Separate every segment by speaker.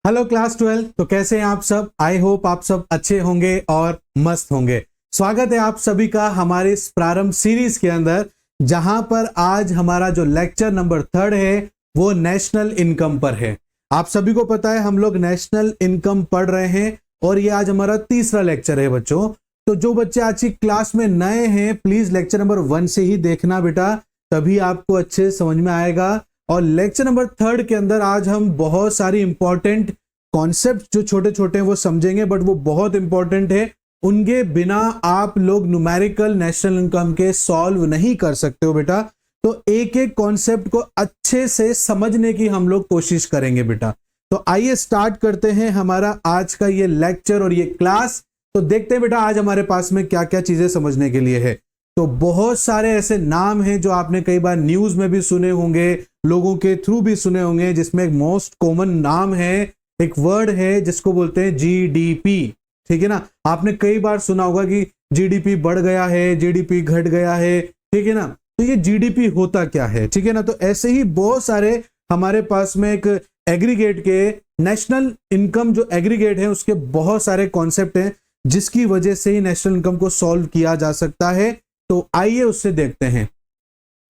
Speaker 1: Hello class 12। तो कैसे हैं आप सब? आई होप आप सब अच्छे होंगे और मस्त होंगे। स्वागत है आप सभी का हमारे इस प्रारंभ सीरीज के अंदर, जहां पर आज हमारा जो लेक्चर नंबर 3 है वो नेशनल इनकम पर है। आप सभी को पता है हम लोग नेशनल इनकम पढ़ रहे हैं और ये आज हमारा तीसरा लेक्चर है बच्चों। तो जो बच्चे आज की क्लास में नए हैं प्लीज लेक्चर नंबर 1 से ही देखना बेटा, तभी आपको अच्छे समझ में आएगा। और लेक्चर नंबर 3 के अंदर आज हम बहुत सारी इंपॉर्टेंट कॉन्सेप्ट जो छोटे छोटे हैं वो समझेंगे, बट वो बहुत इंपॉर्टेंट है। उनके बिना आप लोग न्यूमेरिकल नेशनल इनकम के सॉल्व नहीं कर सकते हो बेटा। तो एक एक कॉन्सेप्ट को अच्छे से समझने की हम लोग कोशिश करेंगे बेटा। तो आइए स्टार्ट करते हैं हमारा आज का ये लेक्चर और ये क्लास। तो देखते हैं बेटा आज हमारे पास में क्या क्या चीजें समझने के लिए है। तो बहुत सारे ऐसे नाम हैं जो आपने कई बार न्यूज में भी सुने होंगे, लोगों के थ्रू भी सुने होंगे, जिसमें एक मोस्ट कॉमन नाम है, एक वर्ड है जिसको बोलते हैं जीडीपी। ठीक है ना, आपने कई बार सुना होगा कि जीडीपी बढ़ गया है, जीडीपी घट गया है। ठीक है ना, तो ये जीडीपी होता क्या है? ठीक है ना, तो ऐसे ही बहुत सारे हमारे पास में एक एग्रीगेट के नेशनल इनकम जो एग्रीगेट है उसके बहुत सारे कॉन्सेप्ट हैं जिसकी वजह से ही नेशनल इनकम को सॉल्व किया जा सकता है। तो आइए उससे देखते हैं।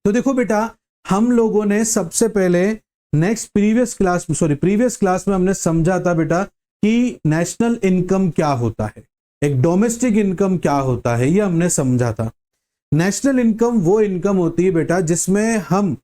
Speaker 1: तो देखो बेटा, हम लोगों ने सबसे पहले प्रीवियस क्लास में हमने समझा था बेटा कि नेशनल इनकम क्या होता है, एक डोमेस्टिक इनकम क्या होता है, ये हमने समझा था। नेशनल इनकम वो इनकम होती है बेटा जिसमें हम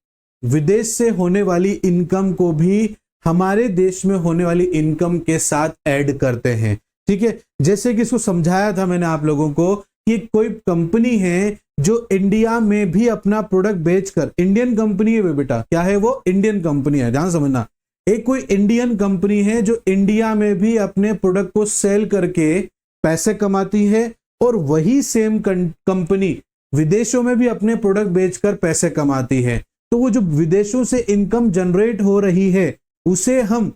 Speaker 1: विदेश से होने वाली इनकम को भी हमारे देश में होने वाली इनकम के साथ ऐड करते हैं। ठीक है, जैसे कि इसको समझाया था मैंने आप लोगों को कि कोई कंपनी है जो इंडिया में भी अपना प्रोडक्ट बेचकर, इंडियन कंपनी है बेटा, क्या है वो? इंडियन कंपनी है, ध्यान समझना। एक कोई इंडियन कंपनी है जो इंडिया में भी अपने प्रोडक्ट को सेल करके पैसे कमाती है, और वही सेम कंपनी विदेशों में भी अपने प्रोडक्ट बेचकर पैसे कमाती है। तो वो जो विदेशों से इनकम जनरेट हो रही है उसे हम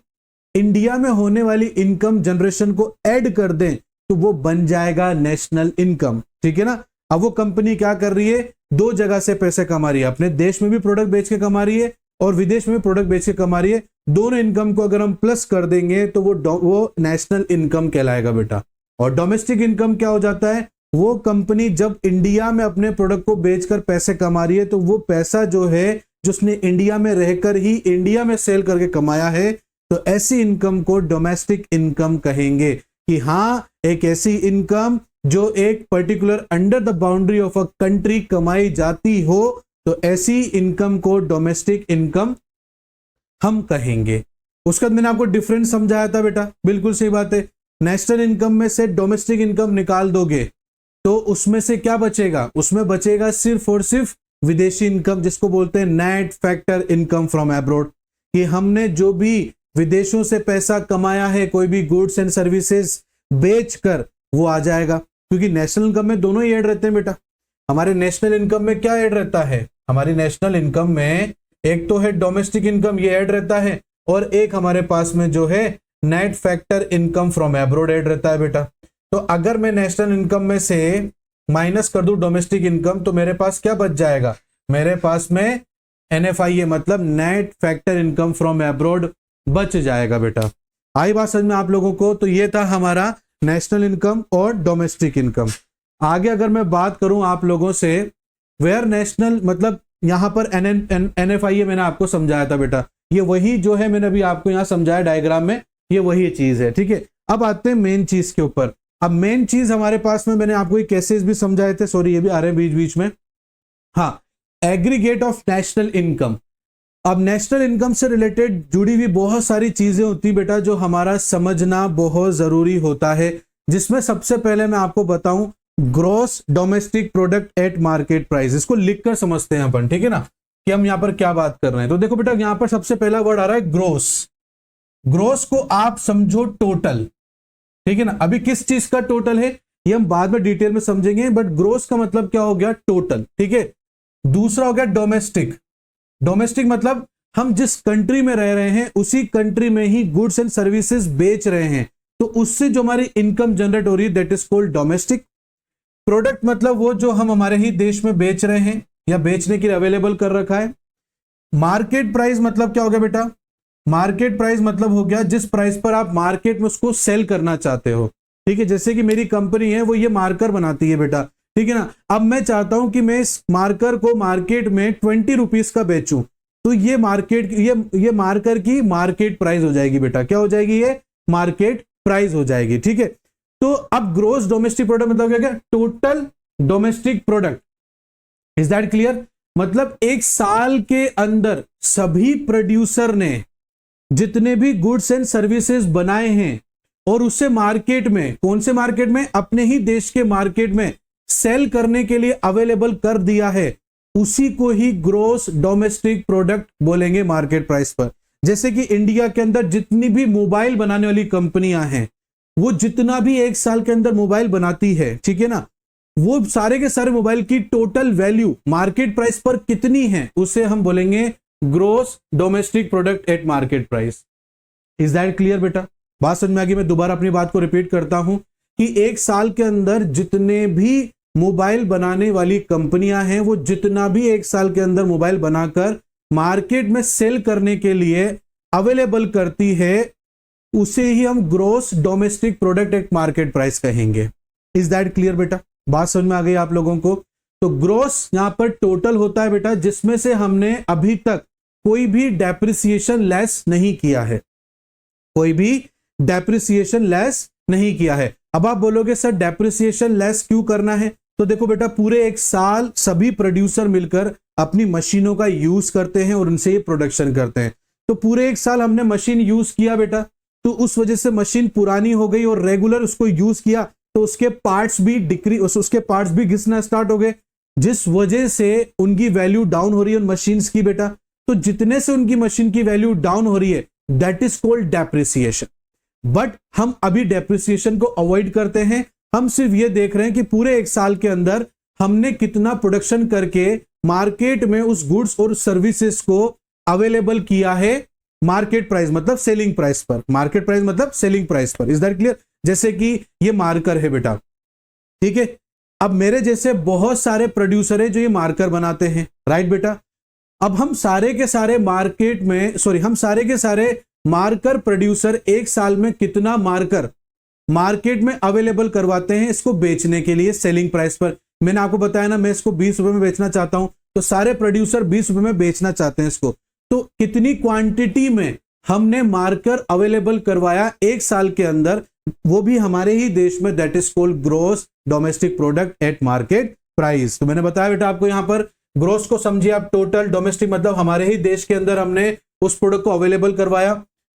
Speaker 1: इंडिया में होने वाली इनकम जनरेशन को ऐड कर दें तो वो बन जाएगा नेशनल इनकम। ठीक है ना, अब वो कंपनी क्या कर रही है? दो जगह से पैसे कमा रही है, अपने देश में भी प्रोडक्ट बेच के कमा रही है और विदेश में भी प्रोडक्ट बेच के कमा रही है। दोनों इनकम को अगर हम प्लस कर देंगे तो वो नेशनल इनकम कहलाएगा बेटा। और डोमेस्टिक इनकम क्या हो जाता है? वो कंपनी जब इंडिया में अपने प्रोडक्ट को बेचकर पैसे कमा रही है तो वो पैसा जो है जो उसने इंडिया में रहकर ही इंडिया में सेल करके कमाया है, तो ऐसी इनकम को डोमेस्टिक इनकम कहेंगे। कि हाँ, एक ऐसी इनकम जो एक particular under the boundary of a country कमाई जाती हो, तो ऐसी इनकम को डोमेस्टिक इनकम हम कहेंगे। उसके बाद मैंने आपको डिफरेंस समझाया था बेटा, बिल्कुल सही बात है। नेशनल इनकम में से डोमेस्टिक इनकम निकाल दोगे तो उसमें से क्या बचेगा? उसमें बचेगा सिर्फ और सिर्फ विदेशी इनकम, जिसको बोलते हैं net factor income from abroad. कि हमने जो भी विदेशों से पैसा कमाया है कोई भी गुड्स एंड सर्विसेज बेचकर, वो आ जाएगा। क्योंकि नेशनल इनकम में दोनों ही ऐड रहते हैं बेटा। हमारे नेशनल इनकम में क्या ऐड रहता है? हमारी नेशनल इनकम में एक तो है डोमेस्टिक इनकम, ये ऐड रहता है, और एक हमारे पास में जो है net factor income from abroad add रहता है बेटा। तो अगर मैं नेशनल इनकम में से माइनस कर दूं डोमेस्टिक इनकम, तो मेरे पास क्या बच जाएगा? मेरे पास में NFIA मतलब net factor income from abroad बच जाएगा बेटा। आई बात समझ में आप लोगों को? तो ये था हमारा नेशनल इनकम और डोमेस्टिक इनकम। आगे अगर मैं बात करूं आप लोगों से, वेयर नेशनल मतलब यहां पर NFIA मैंने आपको समझाया था बेटा, ये वही जो है मैंने अभी आपको यहां समझाया डायग्राम में, ये वही चीज है। ठीक है, अब आते हैं मेन चीज के ऊपर। अब मेन चीज हमारे पास में मैंने आपको ये केसेस भी समझाए थे, सॉरी ये भी आ रहे हैं बीच बीच में। हाँ, एग्रीगेट ऑफ नेशनल इनकम। अब नेशनल इनकम से रिलेटेड जुड़ी हुई बहुत सारी चीजें होती बेटा जो हमारा समझना बहुत जरूरी होता है, जिसमें सबसे पहले मैं आपको बताऊं gross domestic product at market price. इसको लिखकर समझते हैं अपन, ठीक है ना, कि हम यहां पर क्या बात कर रहे हैं। तो देखो बेटा, यहां पर सबसे पहला वर्ड आ रहा है ग्रॉस। ग्रॉस को आप समझो टोटल, ठीक है ना। अभी किस चीज का टोटल है ये हम बाद में डिटेल में समझेंगे, बट ग्रॉस का मतलब क्या हो गया? टोटल। ठीक है, दूसरा हो गया डोमेस्टिक। डोमेस्टिक मतलब हम जिस कंट्री में रह रहे हैं उसी कंट्री में ही गुड्स एंड सर्विसेज बेच रहे हैं, तो उससे जो हमारी इनकम जनरेट हो रही है that is called domestic. Product मतलब वो जो हम हमारे ही देश में बेच रहे हैं या बेचने के लिए अवेलेबल कर रखा है। मार्केट प्राइस मतलब क्या हो गया बेटा? मार्केट प्राइस मतलब हो गया जिस प्राइस पर आप मार्केट में उसको सेल करना चाहते हो, ठीक है। जैसे कि मेरी कंपनी है वो ये मार्कर बनाती है बेटा, ठीक है ना। अब मैं चाहता हूं कि मैं इस मार्कर को मार्केट में 20 रुपीज का बेचूं, तो ये मार्कर की मार्केट प्राइस हो जाएगी बेटा। क्या हो जाएगी? ये मार्केट प्राइस हो जाएगी, ठीक है। तो अब ग्रोस डोमेस्टिक प्रोडक्ट मतलब क्या? Total domestic product. Is that clear? मतलब एक साल के अंदर सभी प्रोड्यूसर ने जितने भी गुड्स एंड सर्विसेज बनाए हैं और उसे मार्केट में, कौन से मार्केट में? अपने ही देश के मार्केट में सेल करने के लिए अवेलेबल कर दिया है, उसी को ही ग्रोस डोमेस्टिक प्रोडक्ट बोलेंगे मार्केट प्राइस पर। जैसे कि इंडिया के अंदर जितनी भी मोबाइल बनाने वाली कंपनियां हैं, वो जितना भी एक साल के अंदर मोबाइल बनाती है, ठीक है ना, वो सारे के सारे मोबाइल की टोटल वैल्यू मार्केट प्राइस पर कितनी है, उसे हम बोलेंगे gross domestic product at market price. Is that clear बेटा? बात समझ में आ गई? मैं दोबारा अपनी बात को रिपीट करता हूं कि एक साल के अंदर जितने भी मोबाइल बनाने वाली कंपनियां हैं, वो जितना भी एक साल के अंदर मोबाइल बनाकर मार्केट में सेल करने के लिए अवेलेबल करती है, उसे ही हम gross domestic product at market price कहेंगे। इज दैट क्लियर बेटा? बात समझ में आ गई आप लोगों को? तो ग्रोस यहां पर टोटल होता है बेटा, जिसमें से हमने अभी तक कोई भी डेप्रिसिएशन लेस नहीं किया है, कोई भी डेप्रिसिएशन लेस नहीं किया है। अब आप बोलोगे सर डेप्रिसिएशन लेस क्यों करना है? तो देखो बेटा, पूरे एक साल सभी प्रोड्यूसर मिलकर अपनी मशीनों का यूज करते हैं और उनसे ये प्रोडक्शन करते हैं। तो पूरे एक साल हमने मशीन यूज किया बेटा, तो उस वजह से मशीन पुरानी हो गई और रेगुलर उसको यूज किया तो उसके पार्ट्स भी घिसना स्टार्ट हो गए, जिस वजह से उनकी वैल्यू डाउन हो रही है उन मशीन्स की बेटा। तो जितने से उनकी मशीन की वैल्यू डाउन हो रही है, that is called depreciation. But हम अभी डेप्रिसिएशन को अवॉइड करते हैं। हम सिर्फ ये देख रहे हैं कि पूरे एक साल के अंदर हमने कितना प्रोडक्शन करके मार्केट में उस गुड्स और सर्विसेज को अवेलेबल किया है मार्केट प्राइस मतलब सेलिंग प्राइस पर। मार्केट प्राइस मतलब सेलिंग प्राइस पर। Is that clear? जैसे कि ये मार्कर है बेटा, ठीक है। अब मेरे जैसे बहुत सारे प्रोड्यूसर हैं जो ये मार्कर बनाते हैं, राइट बेटा। अब हम सारे के सारे मार्कर प्रोड्यूसर एक साल में कितना मार्कर मार्केट में अवेलेबल करवाते हैं इसको बेचने के लिए सेलिंग प्राइस पर। मैंने आपको बताया ना, मैं इसको 20 रुपए में बेचना चाहता हूं, तो सारे प्रोड्यूसर 20 रुपए में बेचना चाहते हैं इसको। तो कितनी क्वांटिटी में हमने मार्कर अवेलेबल करवाया एक साल के अंदर, वो भी हमारे ही देश में, that is called gross domestic product at market price. तो मैंने बताया बेटा आपको, यहां पर ग्रोस को समझिए आप टोटल, डोमेस्टिक मतलब हमारे ही देश के अंदर हमने उस प्रोडक्ट को अवेलेबल करवाया।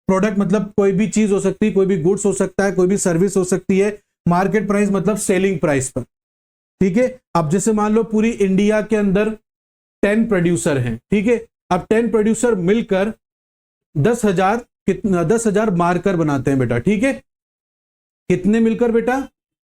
Speaker 1: प्रोडक्ट मतलब कोई भी चीज हो सकती है, कोई भी गुड्स हो सकता है, कोई भी सर्विस हो सकती है। मार्केट प्राइस मतलब सेलिंग प्राइस पर, ठीक है। अब जैसे मान लो पूरी इंडिया के अंदर 10 प्रोड्यूसर हैं, ठीक है। अब 10 प्रोड्यूसर मिलकर 10,000 मार्कर बनाते हैं बेटा, ठीक है। कितने मिलकर बेटा?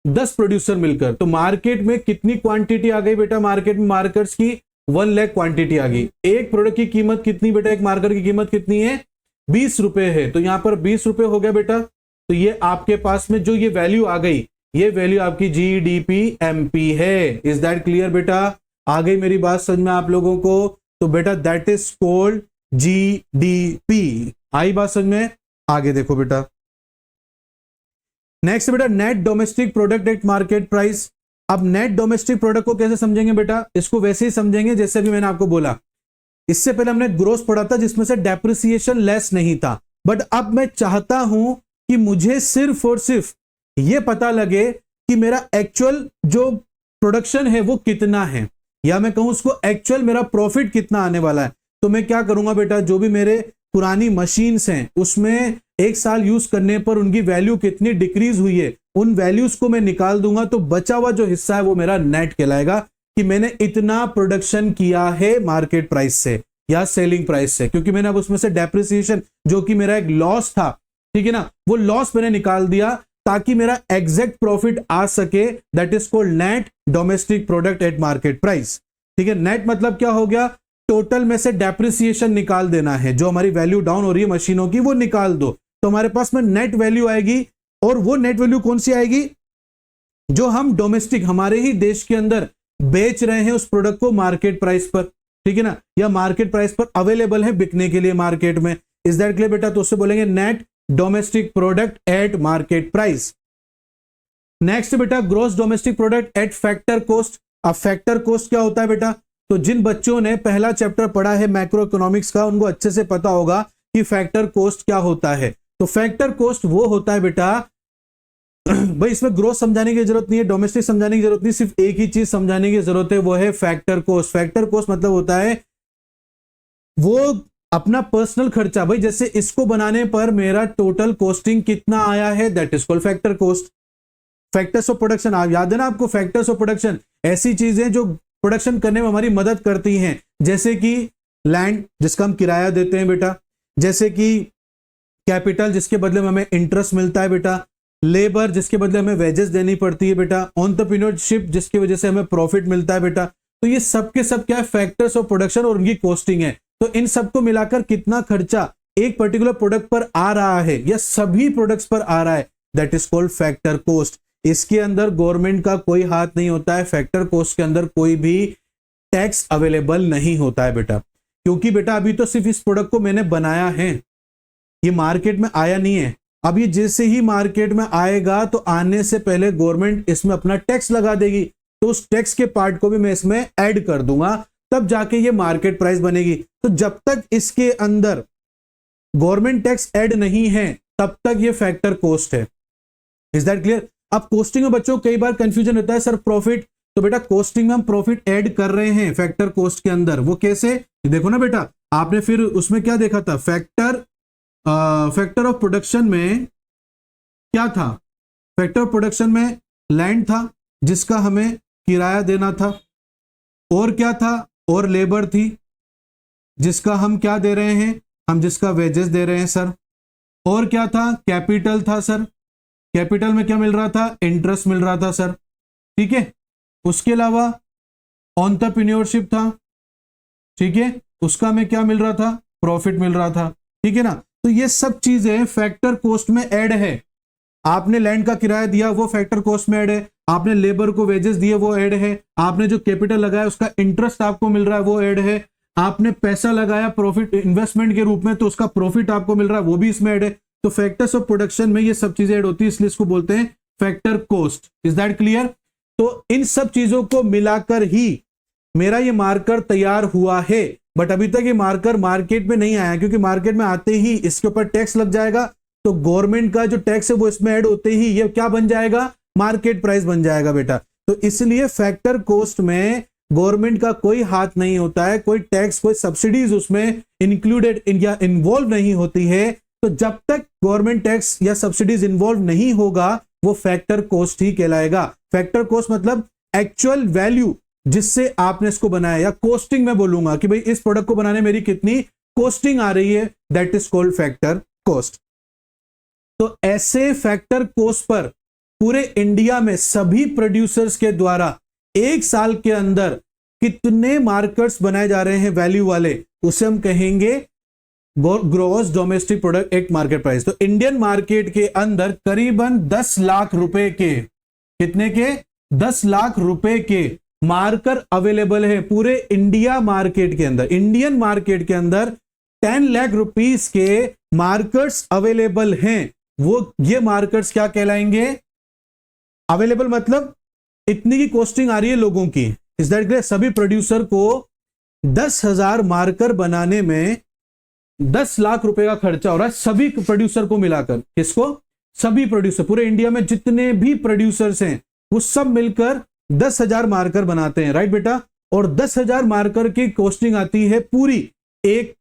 Speaker 1: 10 प्रोड्यूसर मिलकर। तो मार्केट में कितनी क्वांटिटी आ गई बेटा? मार्केट में मार्कर्स की 1 लाख क्वांटिटी आ गई। एक प्रोडक्ट की कीमत कितनी बेटा? एक मार्कर की कीमत कितनी है? 20 रुपए है। तो यहां पर 20 रुपए हो गया बेटा। तो ये आपके पास में जो ये वैल्यू आ गई, ये वैल्यू आपकी GDP है। इज दैट क्लियर बेटा? आ गई मेरी बात समझ में आप लोगों को? तो बेटा दैट इज कॉल्ड GDP। आई बात समझ में? आगे देखो बेटा, नेक्स्ट बेटा net domestic product at market price. अब नेट डोमेस्टिक प्रोडक्ट को कैसे समझेंगे बेटा? इसको वैसे ही समझेंगे जैसे भी मैंने आपको बोला। इससे पहले हमने ग्रोस पढ़ा था जिसमें से डेप्रिसिएशन लेस नहीं था, बट अब मैं चाहता हूं कि मुझे सिर्फ और सिर्फ यह पता लगे कि मेरा एक्चुअल जो प्रोडक्शन है वो कितना है, या मैं कहूं उसको एक्चुअल मेरा प्रॉफिट कितना आने वाला है। तो मैं क्या करूंगा बेटा, जो भी मेरे पुरानी मशीन्स हैं उसमें एक साल यूज करने पर उनकी वैल्यू कितनी डिक्रीज हुई है, उन वैल्यूज को मैं निकाल दूंगा। तो बचा हुआ जो हिस्सा है वो मेरा नेट कहलाएगा कि मैंने इतना प्रोडक्शन किया है मार्केट प्राइस से या सेलिंग प्राइस से, क्योंकि मैंने अब उसमें से डेप्रिसिएशन जो कि मेरा एक लॉस था, ठीक है ना, वो लॉस मैंने निकाल दिया ताकि मेरा एग्जैक्ट प्रॉफिट आ सके। That is called net domestic product at market price, ठीक है। नेट मतलब क्या हो गया? टोटल में से डेप्रिसिएशन निकाल देना है, जो हमारी वैल्यू डाउन हो रही है मशीनों की वो निकाल दो, तो हमारे पास में नेट वैल्यू आएगी। और वो नेट वैल्यू कौन सी आएगी? जो हम डोमेस्टिक हमारे ही देश के अंदर बेच रहे हैं उस प्रोडक्ट को मार्केट प्राइस पर, ठीक है ना, या मार्केट प्राइस पर अवेलेबल है बिकने के लिए मार्केट में। इज दैट क्लियर बेटा? तो उससे बोलेंगे net domestic product at market price. Next बेटा gross domestic product at factor cost. अब फैक्टर कॉस्ट क्या होता है बेटा? तो जिन बच्चों ने पहला चैप्टर पढ़ा है मैक्रो इकोनॉमिक्स का, उनको अच्छे से पता होगा कि फैक्टर कॉस्ट क्या होता है। तो फैक्टर कॉस्ट वो होता है बेटा, भाई इसमें ग्रोथ समझाने की जरूरत नहीं है, डोमेस्टिक समझाने की जरूरत नहीं, सिर्फ एक ही चीज समझाने की जरूरत है, वो है फैक्टर कॉस्ट। फैक्टर कॉस्ट मतलब होता है वो अपना पर्सनल खर्चा, भाई जैसे इसको बनाने पर मेरा टोटल कॉस्टिंग कितना आया है, that is called factor cost. Factors of production, आप याद है ना आपको, फैक्टर्स ऑफ प्रोडक्शन ऐसी चीजें जो प्रोडक्शन करने में हमारी मदद करती हैं, जैसे कि लैंड जिसका हम किराया देते हैं बेटा, जैसे कि कैपिटल जिसके बदले में हमें इंटरेस्ट मिलता है बेटा, लेबर जिसके बदले हमें वेजेस देनी पड़ती है बेटा, एंटरप्रेन्योरशिप जिसकी वजह से हमें प्रॉफिट मिलता है बेटा। तो ये सब के सब क्या है, फैक्टर्स ऑफ प्रोडक्शन और उनकी कॉस्टिंग है। तो इन सबको मिलाकर कितना खर्चा एक पर्टिकुलर प्रोडक्ट पर आ रहा है या सभी प्रोडक्ट्स पर आ रहा है, that is called factor cost. इसके अंदर गवर्नमेंट का कोई हाथ नहीं होता है, फैक्टर कॉस्ट के अंदर कोई भी टैक्स अवेलेबल नहीं होता है बेटा, क्योंकि बेटा अभी तो सिर्फ इस प्रोडक्ट को मैंने बनाया है, ये मार्केट में आया नहीं है। अब ये जैसे ही मार्केट में आएगा तो आने से पहले गवर्नमेंट इसमें अपना टैक्स लगा देगी, तो उस टैक्स के पार्ट को भी मैं इसमें ऐड कर दूंगा, तब जाके ये मार्केट प्राइस बनेगी। तो जब तक इसके अंदर गवर्नमेंट टैक्स ऐड नहीं है तब तक ये फैक्टर कॉस्ट है। Is that clear? अब कॉस्टिंग में बच्चों कई बार कंफ्यूजन होता है, सर प्रॉफिट, तो बेटा कॉस्टिंग में हम प्रॉफिट ऐड कर रहे हैं फैक्टर कॉस्ट के अंदर, वो कैसे देखो ना बेटा, आपने फिर उसमें क्या देखा था, फैक्टर ऑफ प्रोडक्शन में क्या था, फैक्टर ऑफ प्रोडक्शन में लैंड था जिसका हमें किराया देना था, और क्या था, और लेबर थी जिसका हम क्या दे रहे हैं, हम जिसका वेजेस दे रहे हैं सर, और क्या था, कैपिटल था सर, कैपिटल में क्या मिल रहा था, इंटरेस्ट मिल रहा था सर, ठीक है। उसके अलावा एंटरप्रेन्योरशिप था, ठीक है, उसका हमें क्या मिल रहा था, प्रॉफिट मिल रहा था, ठीक है ना। तो ये सब चीजें फैक्टर कॉस्ट में ऐड है। आपने लैंड का किराया दिया वो फैक्टर कॉस्ट में ऐड है, आपने लेबर को वेजेस दिए वो ऐड है, आपने जो कैपिटल लगाया उसका इंटरेस्ट आपको मिल रहा है वो ऐड है, आपने पैसा लगाया प्रॉफिट इन्वेस्टमेंट के रूप में तो उसका प्रॉफिट आपको मिल रहा है वो भी इसमें ऐड है। तो फैक्टर्स ऑफ प्रोडक्शन में ये सब चीजें ऐड होती है, इसलिए इसको बोलते हैं factor cost. Is that clear? तो इन सब चीजों को मिलाकर ही मेरा ये मार्कर तैयार हुआ है, बट अभी तक ये मार्कर मार्केट में नहीं आया, क्योंकि मार्केट में आते ही इसके ऊपर टैक्स लग जाएगा, तो गवर्नमेंट का जो टैक्स है वो इसमें ऐड होते ही ये क्या बन जाएगा, मार्केट प्राइस बन जाएगा बेटा। तो इसलिए फैक्टर कॉस्ट में गवर्नमेंट का कोई हाथ नहीं होता है, कोई टैक्स कोई सब्सिडीज उसमें इंक्लूडेड या इन्वॉल्व नहीं होती है। तो जब तक गवर्नमेंट टैक्स या सब्सिडीज इन्वॉल्व नहीं होगा वो फैक्टर कॉस्ट ही कहलाएगा। फैक्टर कॉस्ट मतलब एक्चुअल वैल्यू जिससे आपने इसको बनाया, या कॉस्टिंग में बोलूंगा कि भाई इस प्रोडक्ट को बनाने मेरी कितनी कॉस्टिंग आ रही है, that is called factor cost. तो ऐसे फैक्टर कॉस्ट पर पूरे इंडिया में सभी प्रोड्यूसर्स के द्वारा एक साल के अंदर कितने मार्कर्स बनाए जा रहे हैं वैल्यू वाले, उसे हम कहेंगे gross domestic product at market price. तो इंडियन मार्केट के अंदर करीबन 10 लाख रुपए के, कितने के, 10 लाख रुपए के मार्कर अवेलेबल है पूरे इंडिया मार्केट के अंदर। इंडियन मार्केट के अंदर 10 लाख रुपीस के मार्कर्स अवेलेबल हैं। वो ये मार्कर्स क्या कहलाएंगे, अवेलेबल मतलब इतनी की कॉस्टिंग आ रही है लोगों की। इस दैट क्लियर? सभी प्रोड्यूसर को 10,000 मार्कर बनाने में 10 लाख रुपए का खर्चा हो रहा है, सभी प्रोड्यूसर को मिलाकर। किसको? सभी प्रोड्यूसर, पूरे इंडिया में जितने भी प्रोड्यूसर्स हैं वो सब मिलकर 10,000 मार्कर बनाते हैं, राइट बेटा। और 10,000 मार्कर की कॉस्टिंग आती है पूरी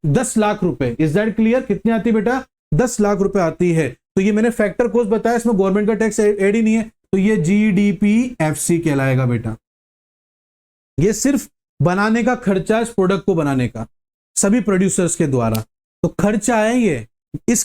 Speaker 1: 10 लाख रुपए। Is that clear? कितनी आती है बेटा? 10 लाख रुपए आती है। तो ये मैंने फैक्टर कॉस्ट बताया, इसमें गवर्नमेंट का टैक्स ऐड ही नहीं है, तो ये GDPFC कहलाएगा बेटा। ये सिर्फ बनाने का खर्चा, इस प्रोडक्ट को बनाने का सभी प्रोड्यूसर्स के द्वारा। तो खर्चा है ये, इस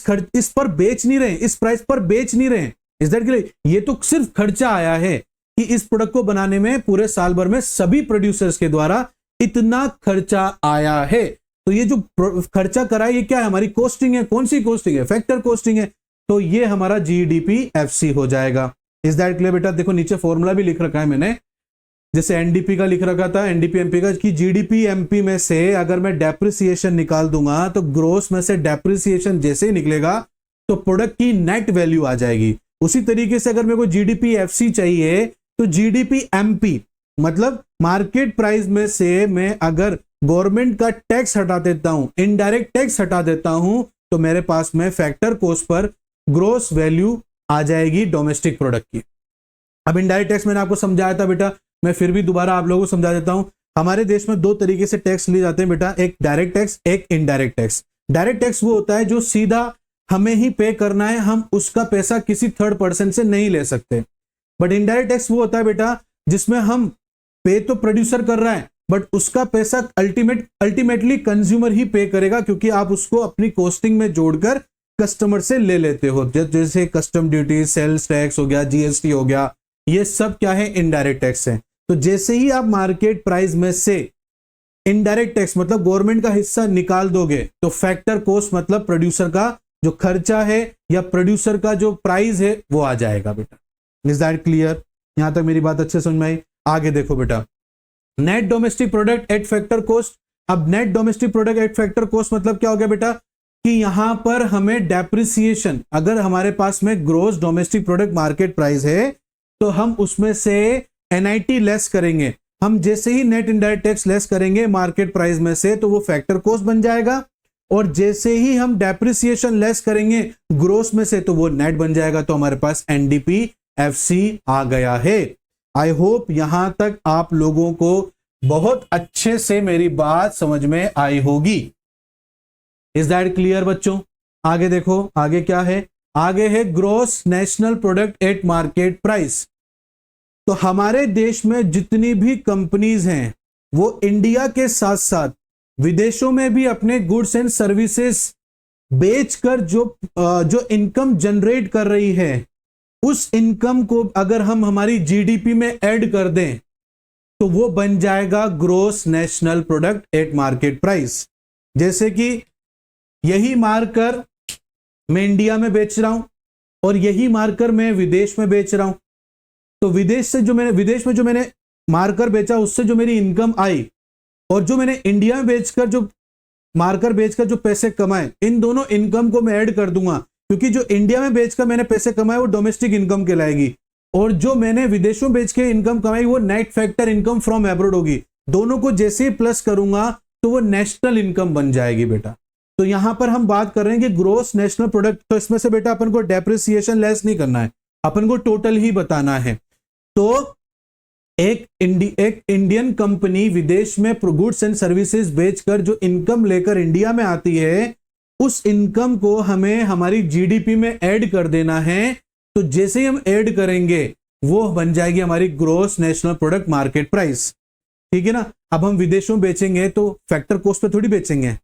Speaker 1: पर बेच नहीं रहे, इस प्राइस पर बेच नहीं रहे। इस दैट क्लियर? ये तो सिर्फ खर्चा आया है कि इस प्रोडक्ट को बनाने में पूरे साल भर में सभी प्रोड्यूसर्स के द्वारा इतना खर्चा आया है। तो ये जो खर्चा करा है ये क्या है, हमारी कॉस्टिंग है। कौन सी कॉस्टिंग है? फैक्टर कॉस्टिंग है। तो ये हमारा GDPFC हो जाएगा। इज दैट क्लियर बेटा? देखो नीचे फॉर्मूला भी लिख रखा है मैंने, जैसे एनडीपी का लिख रखा था, एनडीपी एमपी का, कि जीडीपी एमपी में से अगर मैं डेप्रिसिएशन निकाल दूंगा तो ग्रोस में से डेप्रिसिएशन जैसे ही निकलेगा तो प्रोडक्ट की नेट वैल्यू आ जाएगी। उसी तरीके से अगर मेरे को जीडीपी एफसी चाहिए तो जीडीपी एमपी मतलब मार्केट प्राइस में से मैं अगर गवर्नमेंट का टैक्स हटा देता हूं, इनडायरेक्ट टैक्स हटा देता हूं, तो मेरे पास में फैक्टर कॉस्ट पर ग्रोस वैल्यू आ जाएगी डोमेस्टिक प्रोडक्ट की। अब इनडायरेक्ट टैक्स मैंने आपको समझाया था बेटा, मैं फिर भी दोबारा आप लोगों को समझा देता हूं। हमारे देश में दो तरीके से टैक्स लिए जाते हैं बेटा, एक डायरेक्ट टैक्स, एक इनडायरेक्ट टैक्स। डायरेक्ट टैक्स वो होता है जो सीधा हमें ही पे करना है, हम उसका पैसा किसी थर्ड पर्सन से नहीं ले सकते। बट इनडायरेक्ट टैक्स वो होता है बेटा जिसमें हम पे तो प्रोड्यूसर कर रहा है बट उसका पैसा अल्टीमेटली कंज्यूमर ही पे करेगा, क्योंकि आप उसको अपनी कॉस्टिंग में जोड़कर कस्टमर से ले लेते हो। जैसे कस्टम ड्यूटी, सेल्स टैक्स हो गया, जीएसटी हो गया, ये सब क्या है, इनडायरेक्ट टैक्स है। तो जैसे ही आप मार्केट प्राइस में से इनडायरेक्ट टैक्स मतलब गवर्नमेंट का हिस्सा निकाल दोगे तो फैक्टर कॉस्ट मतलब प्रोड्यूसर का जो खर्चा है या प्रोड्यूसर का जो प्राइस है वो आ जाएगा बेटा। Is that clear? यहां तक मेरी बात अच्छे समझ में आई? आगे देखो बेटा, net domestic product at factor cost. अब net domestic product at factor cost मतलब क्या हो गया बेटा कि यहां पर हमें डेप्रिसिएशन, अगर हमारे पास में gross domestic product market price है तो हम उसमें से एनआईटी लेस करेंगे। हम जैसे ही नेट इनडायरेक्ट टैक्स लेस करेंगे मार्केट प्राइस में से तो वो फैक्टर कॉस्ट बन जाएगा, और जैसे ही हम डेप्रिसिएशन लेस करेंगे ग्रोस में से तो वो नेट बन जाएगा। तो हमारे पास एनडीपी एफसी आ गया है। आई होप यहां तक आप लोगों को बहुत अच्छे से मेरी बात समझ में आई होगी। इज दैट क्लियर बच्चों? आगे देखो, आगे क्या है, आगे है gross national product at market price. तो हमारे देश में जितनी भी कंपनीज हैं वो इंडिया के साथ साथ विदेशों में भी अपने गुड्स एंड सर्विसेज बेचकर जो इनकम जनरेट कर रही है, उस इनकम को अगर हम हमारी जीडीपी में ऐड कर दें तो वो बन जाएगा gross national product at market price. जैसे कि यही मार्कर मैं इंडिया में बेच रहा हूं और यही मार्कर मैं विदेश में बेच रहा हूं, तो विदेश में जो मैंने मार्कर बेचा उससे जो मेरी इनकम आई और जो मैंने इंडिया में बेचकर जो मार्कर बेचकर जो पैसे कमाए, इन दोनों इनकम को मैं ऐड कर दूंगा, क्योंकि जो इंडिया में बेचकर मैंने पैसे कमाए वो डोमेस्टिक इनकम कहलाएगी और जो मैंने विदेशों बेच के इनकम कमाई वो net factor income from abroad होगी। दोनों को जैसे ही प्लस करूंगा तो वो नेशनल इनकम बन जाएगी बेटा। तो यहां पर हम बात कर रहे हैं कि ग्रोस नेशनल प्रोडक्ट, तो इसमें से बेटा अपन को डेप्रिसिएशन लेस नहीं करना है, अपन को टोटल ही बताना है। तो एक इंडियन कंपनी विदेश में गुड्स एंड सर्विसेज बेचकर जो इनकम लेकर इंडिया में आती है, उस इनकम को हमें हमारी जीडीपी में ऐड कर देना है। तो जैसे ही हम ऐड करेंगे वो बन जाएगी हमारी gross national product market price. ठीक है ना? अब हम विदेशों में बेचेंगे तो फैक्टर कॉस्ट पे थोड़ी बेचेंगे,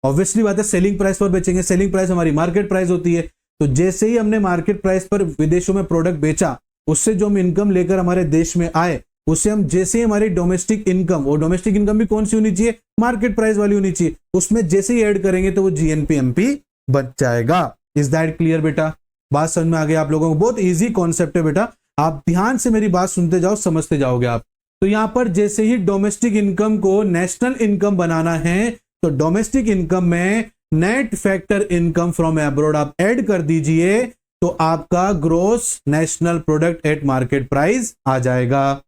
Speaker 1: ऑब्वियसली बात है सेलिंग प्राइस पर बेचेंगे। सेलिंग प्राइस हमारी मार्केट प्राइस होती है। तो जैसे ही हमने मार्केट प्राइस पर विदेशों में प्रोडक्ट बेचा, उससे जो हम इनकम लेकर हमारे देश में आए, उससे हम जैसे ही हमारी डोमेस्टिक इनकम, और डोमेस्टिक इनकम भी कौन सी होनी चाहिए, मार्केट प्राइस वाली होनी चाहिए, उसमें जैसे ही ऐड करेंगे तो वो जीएनपीएमपी बच जाएगा। इज दैट क्लियर बेटा? बात समझ में आ गई आप लोगों को? बहुत इजी कॉन्सेप्ट है बेटा, आप ध्यान से मेरी बात सुनते जाओ, समझते जाओगे आप। तो यहां पर जैसे ही डोमेस्टिक इनकम को नेशनल इनकम बनाना है तो डोमेस्टिक इनकम में net factor income from abroad आप ऐड कर दीजिए तो आपका gross national product at market price आ जाएगा।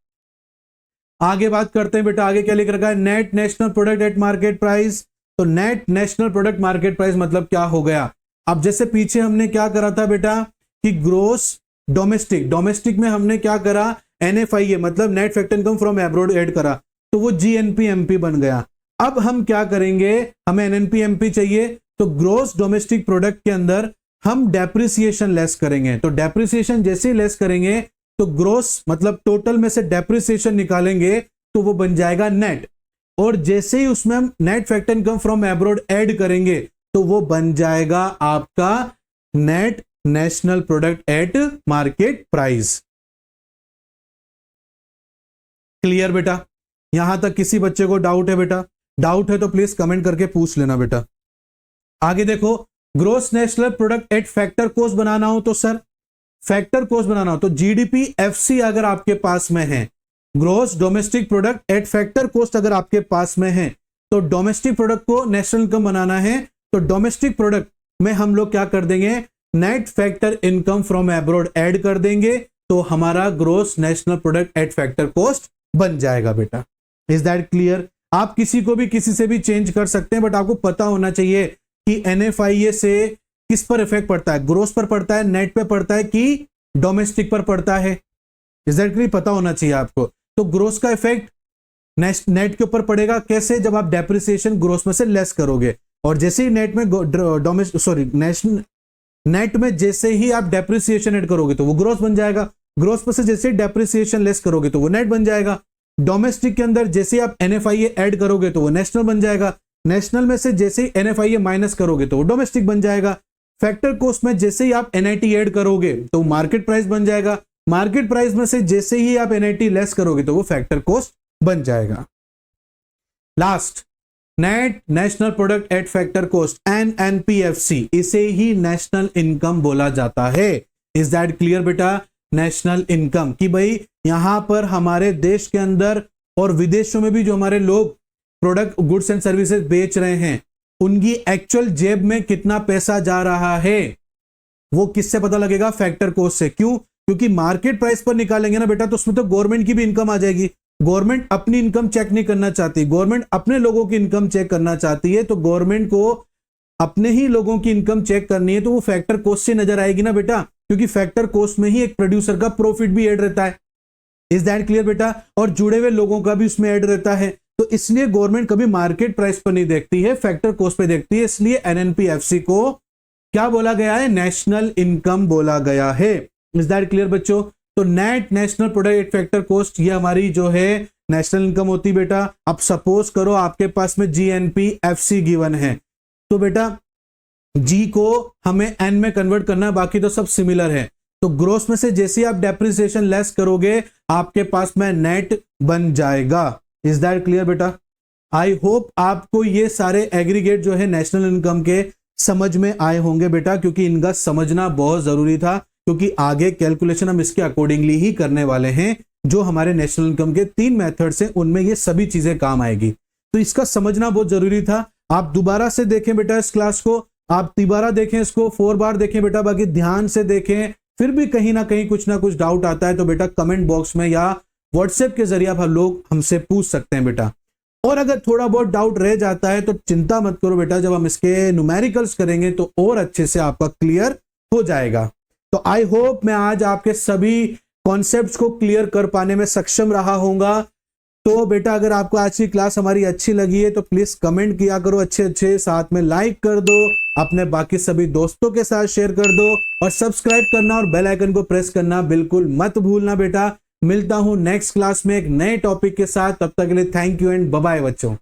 Speaker 1: आगे बात करते हैं बेटा, आगे क्या लिख रखा है, net national product at market price. तो net national product market price मतलब क्या हो गया? अब जैसे पीछे हमने क्या करा था बेटा कि ग्रोस डोमेस्टिक में हमने क्या करा, एनएफआईए मतलब net factor income from abroad add करा, तो वो जीएनपीएमपी बन गया। अब हम क्या करेंगे, हमें एनएनपीएमपी चाहिए, तो ग्रोस डोमेस्टिक प्रोडक्ट के अंदर हम डेप्रिसिएशन लेस करेंगे। तो डेप्रिसिएशन जैसे ही लेस करेंगे तो ग्रोस मतलब टोटल में से डेप्रिसिएशन निकालेंगे तो वो बन जाएगा नेट, और जैसे ही उसमें हम net factor income from abroad add करेंगे तो वो बन जाएगा आपका net national product at market price. Clear बेटा? यहां तक किसी बच्चे को डाउट है बेटा? डाउट है तो प्लीज कमेंट करके पूछ लेना बेटा। आगे देखो, gross national product at factor cost बनाना हो तो सर फैक्टर कॉस्ट बनाना हो तो जीडीपी एफसी अगर आपके पास में है gross domestic product at factor cost अगर आपके पास में है तो डोमेस्टिक प्रोडक्ट को नेशनल इनकम बनाना है, तो डोमेस्टिक प्रोडक्ट में हम लोग क्या कर देंगे, net factor income from abroad add कर देंगे, तो हमारा gross national product at factor cost बन जाएगा बेटा। Is that clear? आप किसी को भी किसी से भी चेंज कर सकते हैं, बट आपको पता होना चाहिए कि NFIA से किस पर इफेक्ट पड़ता है, ग्रोस पर पड़ता है, नेट पे पड़ता है कि डोमेस्टिक पर पड़ता है। Is that clear? पता होना चाहिए आपको। तो ग्रोस का इफेक्ट नेट के ऊपर पड़ेगा कैसे, जब आप डेप्रिसिएशन ग्रोस में से लेस करोगे, और जैसे ही नेट में नेट में जैसे ही आप डेप्रिसिएशन ऐड करोगे तो वो ग्रोस बन जाएगा, ग्रोस पर से जैसे ही डेप्रिसिएशन लेस करोगे तो वो नेट बन जाएगा। डोमेस्टिक के अंदर जैसे ही आप NFIA ऐड करोगे तो वो नेशनल बन जाएगा, नेशनल में से जैसे ही NFIA माइनस करोगे तो वो डोमेस्टिक बन जाएगा। फैक्टर कॉस्ट में जैसे ही आप NIT ऐड करोगे तो मार्केट प्राइस बन जाएगा, मार्केट प्राइस में से जैसे ही आप NIT लेस करोगे तो वो फैक्टर कॉस्ट बन जाएगा। Last, net national product at factor cost NNPFC, इसे ही नेशनल इनकम बोला जाता है। इज दैट क्लियर बेटा? नेशनल इनकम कि भाई यहां पर हमारे देश के अंदर और विदेशों में भी जो हमारे लोग प्रोडक्ट गुड्स एंड सर्विसेज बेच रहे हैं, उनकी एक्चुअल जेब में कितना पैसा जा रहा है वो किससे पता लगेगा? फैक्टर कॉस्ट से। क्यों? क्योंकि मार्केट प्राइस पर निकालेंगे ना बेटा, तो उसमें तो गवर्नमेंट की भी इनकम आ जाएगी। गवर्नमेंट अपनी इनकम चेक नहीं करना चाहती, गवर्नमेंट अपने लोगों की इनकम चेक करना चाहती है, तो गवर्नमेंट को अपने ही लोगों की इनकम चेक करनी है, तो वो फैक्टर कॉस्ट से नजर आएगी ना बेटा, क्योंकि फैक्टर कॉस्ट में ही एक प्रोड्यूसर का प्रॉफिट भी ऐड रहता है। इज दैट क्लियर बेटा? और जुड़े हुए लोगों का भी उसमें ऐड रहता है, तो इसलिए गवर्नमेंट कभी मार्केट प्राइस पर नहीं देखती है, फैक्टर कॉस्ट पे देखती है। इसलिए NNPFC को क्या बोला गया है? नेशनल इनकम बोला गया है। इज दैट क्लियर बच्चों? तो net national product at factor cost ये हमारी जो है नेशनल इनकम होती बेटा। अब सपोज करो आपके पास में GNPFC गिवन है, तो बेटा G को हमें N में कन्वर्ट करना है, बाकी तो सब सिमिलर है। तो ग्रोस में से जैसे आप डेप्रिसिएशन लेस करोगे आपके पास में नेट बन जाएगा। इज दैट क्लियर बेटा? आई होप आपको ये सारे एग्रीगेट जो है नेशनल इनकम के समझ में आए होंगे बेटा, क्योंकि इनका समझना बहुत जरूरी था, क्योंकि आगे कैलकुलेशन हम इसके अकॉर्डिंगली ही करने वाले हैं। जो हमारे नेशनल इनकम के 3 मेथड्स हैं उनमें ये सभी चीजें काम आएगी, तो इसका समझना बहुत जरूरी था। आप दोबारा से देखें बेटा इस क्लास को, आप तिबारा देखें इसको, 4 बार देखें बेटा, बाकी ध्यान से देखें। फिर भी कहीं ना कहीं कुछ ना कुछ डाउट आता है तो बेटा कमेंट बॉक्स में या व्हाट्सएप के जरिए आप लोग हमसे पूछ सकते हैं बेटा। और अगर थोड़ा बहुत डाउट रह जाता है तो चिंता मत करो बेटा, जब हम इसके न्यूमेरिकल्स करेंगे तो और अच्छे से आपका क्लियर हो जाएगा। तो आई होप मैं आज आपके सभी कॉन्सेप्ट्स को क्लियर कर पाने में सक्षम रहा होऊंगा। तो बेटा अगर आपको आज की क्लास हमारी अच्छी लगी है तो प्लीज कमेंट किया करो अच्छे, साथ में लाइक कर दो, अपने बाकी सभी दोस्तों के साथ शेयर कर दो, और सब्सक्राइब करना और बेल आइकन को प्रेस करना बिल्कुल मत भूलना बेटा। मिलता हूं नेक्स्ट क्लास में एक नए टॉपिक के साथ, तब तक के लिए thank you and bye bye बच्चों।